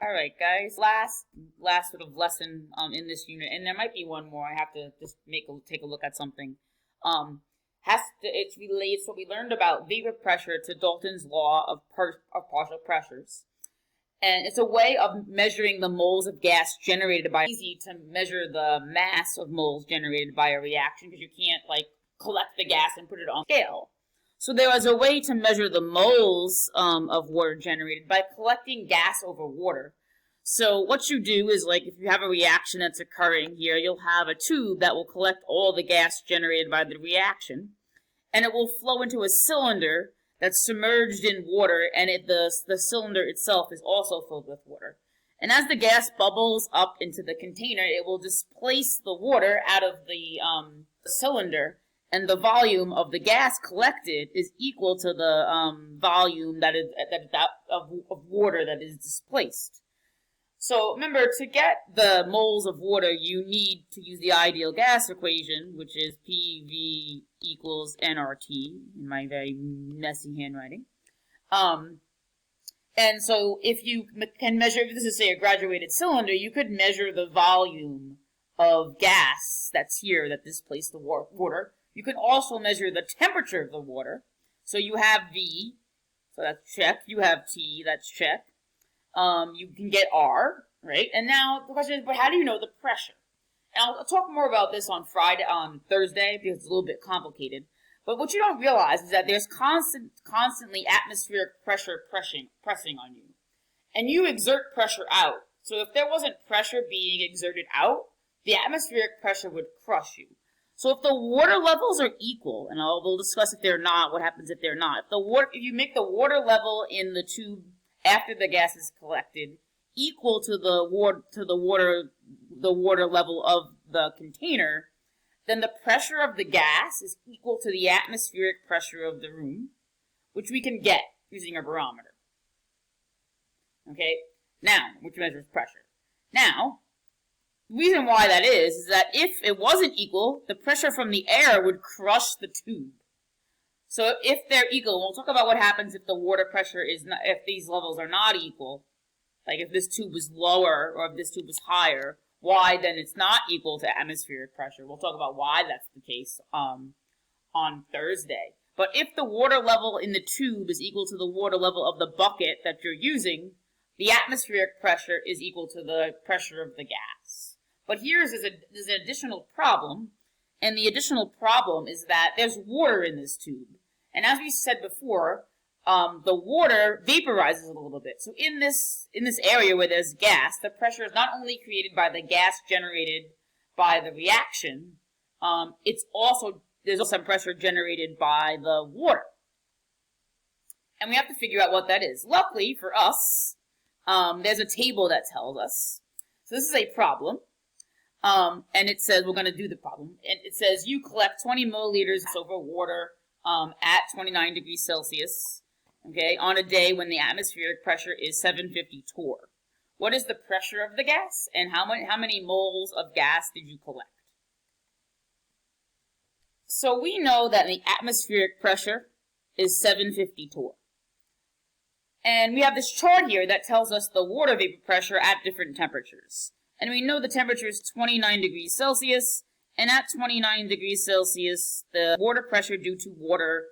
All right, guys. Last sort of lesson in this unit, and there might be one more. I have to just take a look at something. It's related to what we learned about vapor pressure to Dalton's law of partial pressures, and it's a way of measuring the moles of gas generated by. Easy to measure the mass of moles generated by a reaction because you can't like collect the gas and put it on scale. So there was a way to measure the moles of water generated by collecting gas over water. So what you do is, like, if you have a reaction that's occurring here, you'll have a tube that will collect all the gas generated by the reaction, and it will flow into a cylinder that's submerged in water, and the cylinder itself is also filled with water. And as the gas bubbles up into the container, it will displace the water out of the cylinder, and the volume of the gas collected is equal to the volume of water that is displaced. So remember, to get the moles of water, you need to use the ideal gas equation, which is PV equals nRT, in my very messy handwriting. And so if you can measure, if this is, say, a graduated cylinder, you could measure the volume of gas that's here that displaced the water. You can also measure the temperature of the water. So you have V, so that's check. You have T, that's check. You can get R, right? And now the question is, but how do you know the pressure? And I'll talk more about this on Thursday, because it's a little bit complicated. But what you don't realize is that there's constantly atmospheric pressure pressing on you. And you exert pressure out. So if there wasn't pressure being exerted out, the atmospheric pressure would crush you. So if the water levels are equal, and we'll discuss if they're not, what happens if they're not. If you make the water level in the tube after the gas is collected equal to the water level of the container, then the pressure of the gas is equal to the atmospheric pressure of the room, which we can get using a barometer. Okay? Now, which measures pressure. Now, the reason why that is that if it wasn't equal, the pressure from the air would crush the tube. So if they're equal, we'll talk about what happens if the water pressure is not, if these levels are not equal, like if this tube was lower or if this tube was higher, why then it's not equal to atmospheric pressure. We'll talk about why that's the case on Thursday. But if the water level in the tube is equal to the water level of the bucket that you're using, the atmospheric pressure is equal to the pressure of the gas. But there's an additional problem, and the additional problem is that there's water in this tube. And as we said before, the water vaporizes a little bit. So in this area where there's gas, the pressure is not only created by the gas generated by the reaction, there's also some pressure generated by the water. And we have to figure out what that is. Luckily for us, there's a table that tells us. So this is a problem. And it says, we're going to do the problem. And it says you collect 20 milliliters over water at 29 degrees Celsius, okay, on a day when the atmospheric pressure is 750 torr. What is the pressure of the gas, and how many moles of gas did you collect? So we know that the atmospheric pressure is 750 torr. And we have this chart here that tells us the water vapor pressure at different temperatures. And we know the temperature is 29 degrees Celsius, and at 29 degrees Celsius, the water pressure due to water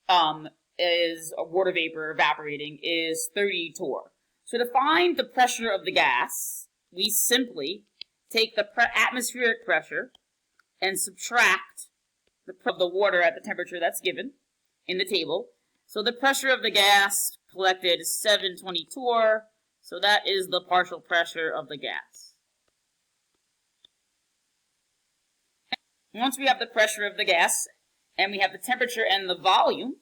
water vapor evaporating is 30 torr. So to find the pressure of the gas, we simply take the atmospheric pressure and subtract the water at the temperature that's given in the table. So the pressure of the gas collected is 720 torr. So that is the partial pressure of the gas. Once we have the pressure of the gas, and we have the temperature and the volume,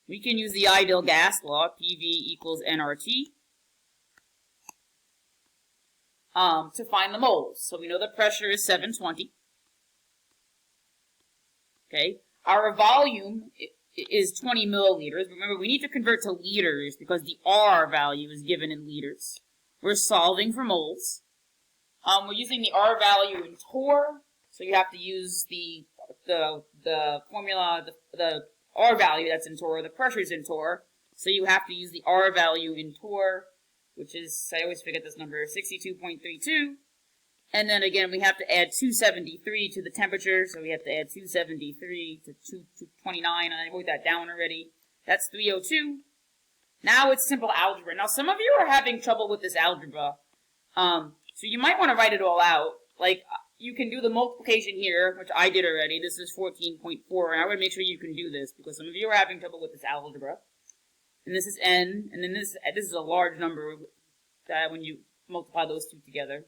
we can use the ideal gas law, PV equals nRT, to find the moles. So we know the pressure is 720. Okay, our volume is 20 milliliters. Remember, we need to convert to liters because the R value is given in liters. We're solving for moles. We're using the R value in torr, so you have to use the formula, the R value that's in torr. The pressure is in torr, so you have to use the R value in torr which is, I always forget this number, 62.32. And then again, we have to add 273 to the temperature, so we have to add 273 to 229, and I wrote that down already. That's 302. Now it's simple algebra. Now some of you are having trouble with this algebra, so you might want to write it all out. Like, you can do the multiplication here, which I did already. This is 14.4, and I would make sure you can do this, because some of you are having trouble with this algebra. And this is n, and then this is a large number when you multiply those two together.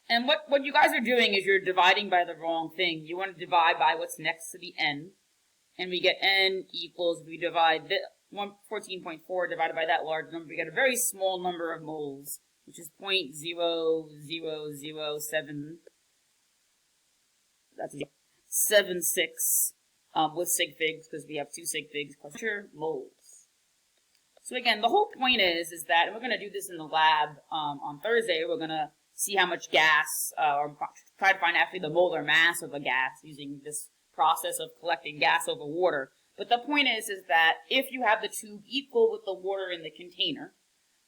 And what you guys are doing is you're dividing by the wrong thing. You want to divide by what's next to the n. And we get n equals, we divide 14.4 divided by that large number, we get a very small number of moles, which is 0.00007. That's 76 with sig figs, because we have two sig figs, moles. So again, the whole point is that, and we're going to do this in the lab on Thursday, we're going to see how much gas, or try to find actually the molar mass of a gas using this process of collecting gas over water. But the point is that if you have the tube equal with the water in the container,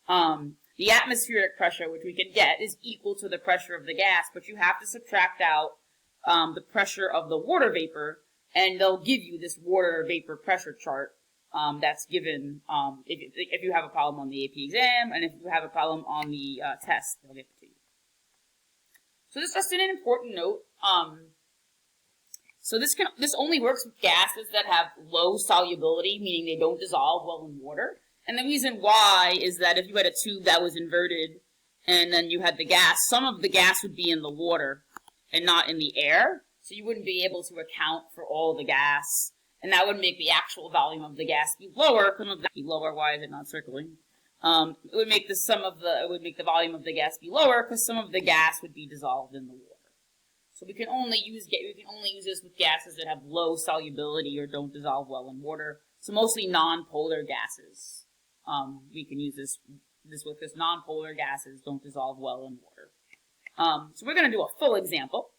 the atmospheric pressure, which we can get, is equal to the pressure of the gas, but you have to subtract out the pressure of the water vapor, and they'll give you this water vapor pressure chart that's given if you have a problem on the AP exam, and if you have a problem on the test, they'll give it to you. So this is just an important note. So this only works with gases that have low solubility, meaning they don't dissolve well in water. And the reason why is that if you had a tube that was inverted and then you had the gas, some of the gas would be in the water and not in the air. So you wouldn't be able to account for all the gas. And that would make the actual volume of the gas be lower. Some of that be lower. Why is it not circling? It would make the volume of the gas be lower because some of the gas would be dissolved in the water. So we can only use this with gases that have low solubility or don't dissolve well in water. So mostly non-polar gases. We can use this with, because non-polar gases don't dissolve well in water. So we're going to do a full example.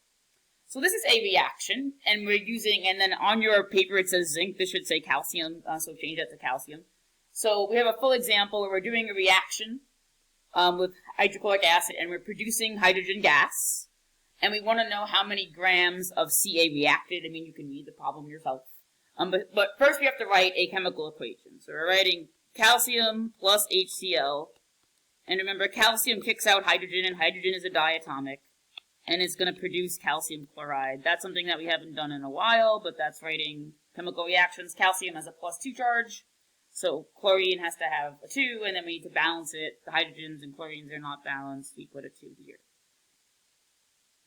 So this is a reaction, and we're using, and then on your paper it says zinc. This should say calcium, so change that to calcium. So we have a full example where we're doing a reaction with hydrochloric acid, and we're producing hydrogen gas. And we want to know how many grams of Ca reacted. I mean, you can read the problem yourself. But first we have to write a chemical equation. So we're writing calcium plus HCl. And remember, calcium kicks out hydrogen, and hydrogen is a diatomic. And it's going to produce calcium chloride. That's something that we haven't done in a while, but that's writing chemical reactions. Calcium has a +2 charge. So chlorine has to have a 2, and then we need to balance it. The hydrogens and chlorines are not balanced. We put a 2 here.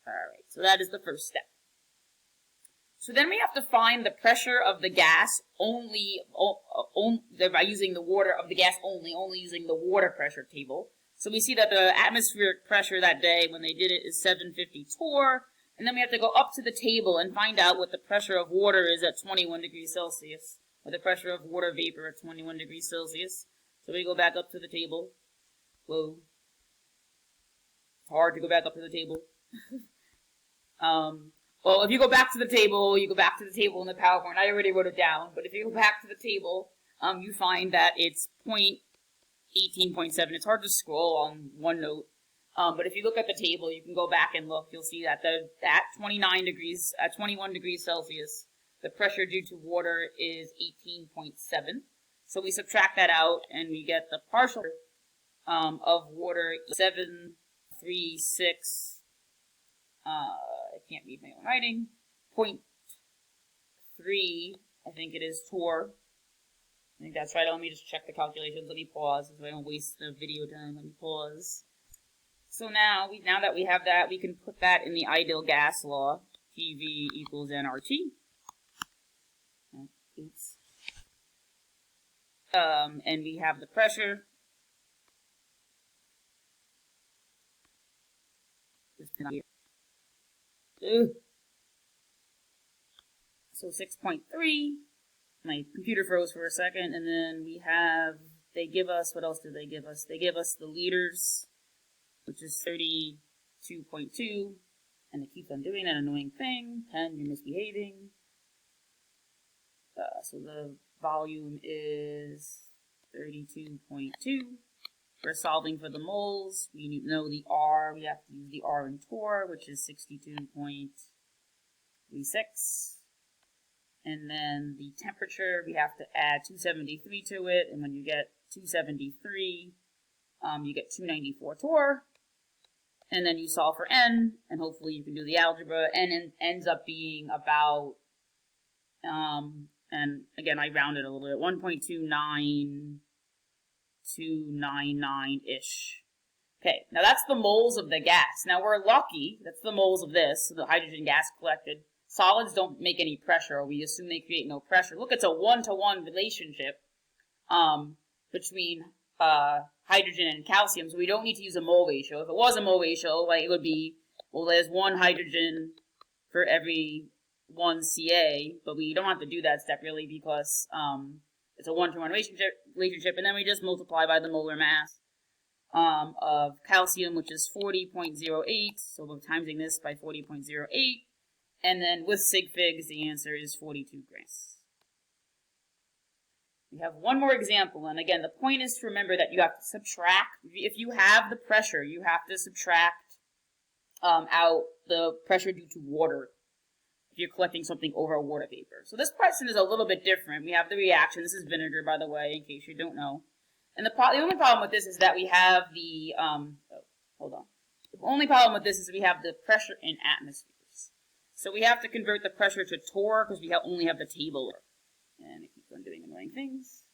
Alright, so that is the first step. So then we have to find the pressure of the gas only by using the water of the gas only using the water pressure table. So we see that the atmospheric pressure that day when they did it is 750 torr, and then we have to go up to the table and find out what the pressure of water is at 21 degrees Celsius, or the pressure of water vapor at 21 degrees Celsius. So we go back up to the table. Whoa. It's hard to go back up to the table. Well, if you go back to the table, you go back to the table in the PowerPoint. I already wrote it down, but if you go back to the table, you find that it's 18.7. It's hard to scroll on OneNote, but if you look at the table, you can go back and look. You'll see that at 21 degrees Celsius, the pressure due to water is 18.7. So we subtract that out, and we get the partial of water 736. I can't read my own writing. 0.3, I think it is, torr. I think that's right. Let me just check the calculations. Let me pause so I don't waste the video time. Let me pause. So now that we have that, we can put that in the ideal gas law. PV equals nRT. Oops. And we have the pressure. Here. So 6.3. My computer froze for a second, and then we have, they give us, what else did they give us? They give us the liters, which is 32.2, and it keeps on doing that annoying thing. 10, you're misbehaving. So the volume is 32.2, For solving for the moles, we know the R, we have to use the R in torr, which is 62.36. And then the temperature, we have to add 273 to it, and when you get 273, you get 294 torr. And then you solve for n, and hopefully you can do the algebra. N ends up being about, and again, I rounded a little bit, 1.29299-ish. Okay, now that's the moles of the gas. Now we're lucky, that's the moles of this, the hydrogen gas collected. Solids don't make any pressure, or we assume they create no pressure. Look, it's a 1-to-1 relationship between hydrogen and calcium, so we don't need to use a mole ratio. If it was a mole ratio, like it would be, well, there's 1 hydrogen for every 1 Ca, but we don't have to do that step really because it's a 1-to-1 relationship, and then we just multiply by the molar mass of calcium, which is 40.08, so we're timesing this by 40.08, and then with sig figs, the answer is 42 grams. We have one more example, and again, the point is to remember that you have to subtract. If you have the pressure, you have to subtract out the pressure due to water if you're collecting something over a water vapor. So this question is a little bit different. We have the reaction. This is vinegar, by the way, in case you don't know. And the only problem with this is that we have the, The only problem with this is we have the pressure in atmospheres. So we have to convert the pressure to torr because we only have the table. And it keeps on doing annoying things.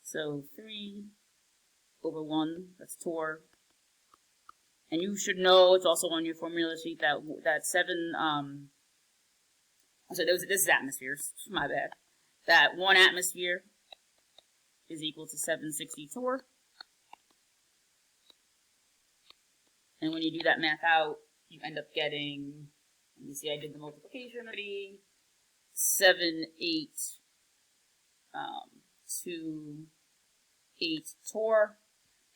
So 3/1, that's torr. And you should know, it's also on your formula sheet, that 7, so this is atmospheres, my bad. That 1 atmosphere is equal to 760 torr. And when you do that math out, you end up getting, let me see, I did the multiplication already, 7.828 torr.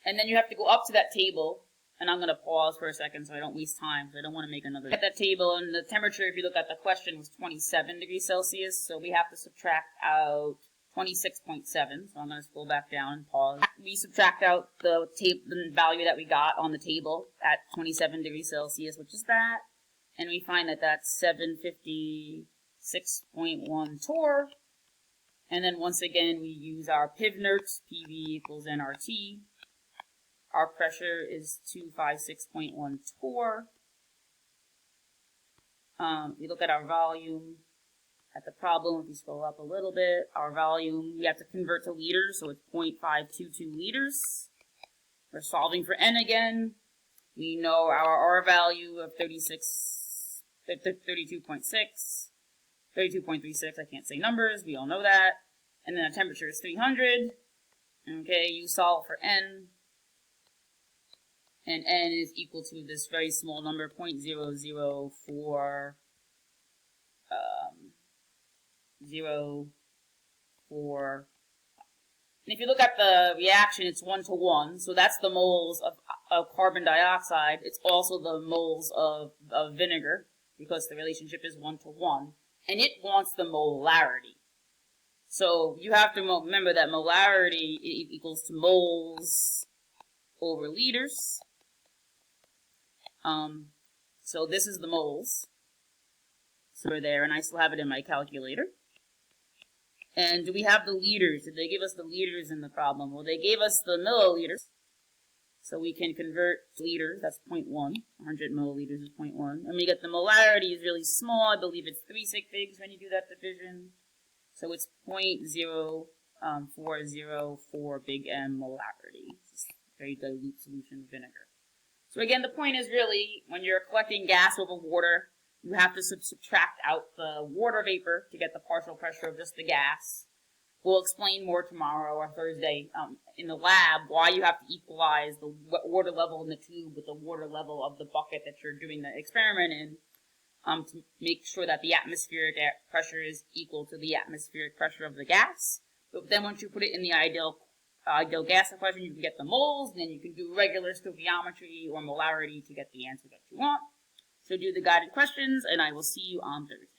And then you have to go up to that table, and I'm going to pause for a second so I don't waste time, so I don't want to make another. At that table, and the temperature, if you look at the question, was 27 degrees Celsius, so we have to subtract out 26.7, so I'm going to scroll back down and pause. We subtract out the value that we got on the table at 27 degrees Celsius, which is that, and we find that that's 756.1 torr. And then once again, we use our PIV-NERT, PV equals nRT. Our pressure is 256.1 torr. We look at our volume. At the problem, if you scroll up a little bit, our volume, we have to convert to liters, so it's 0.522 liters. We're solving for N again. We know our R value of 32.6, 32.36, I can't say numbers, we all know that. And then the temperature is 300. Okay, you solve for N. And N is equal to this very small number, 0.004, 0.04. And if you look at the reaction, it's 1-to-1, so that's the moles of carbon dioxide. It's also the moles of vinegar, because the relationship is 1-to-1. And it wants the molarity. So you have to remember that molarity equals to moles over liters. So this is the moles. So we're there, and I still have it in my calculator. And do we have the liters? Did they give us the liters in the problem? Well, they gave us the milliliters. So we can convert liters, that's 0.1. 100 milliliters is 0.1. And we get the molarity is really small. I believe it's 3 sig figs when you do that division. So it's 0.0404 big M molarity. It's a very dilute solution of vinegar. So again, the point is really, when you're collecting gas over water, you have to subtract out the water vapor to get the partial pressure of just the gas. We'll explain more tomorrow or Thursday in the lab why you have to equalize the water level in the tube with the water level of the bucket that you're doing the experiment in to make sure that the atmospheric pressure is equal to the atmospheric pressure of the gas. But then once you put it in the ideal gas equation, you can get the moles, and then you can do regular stoichiometry or molarity to get the answer that you want. So do the guided questions, and I will see you on Thursday.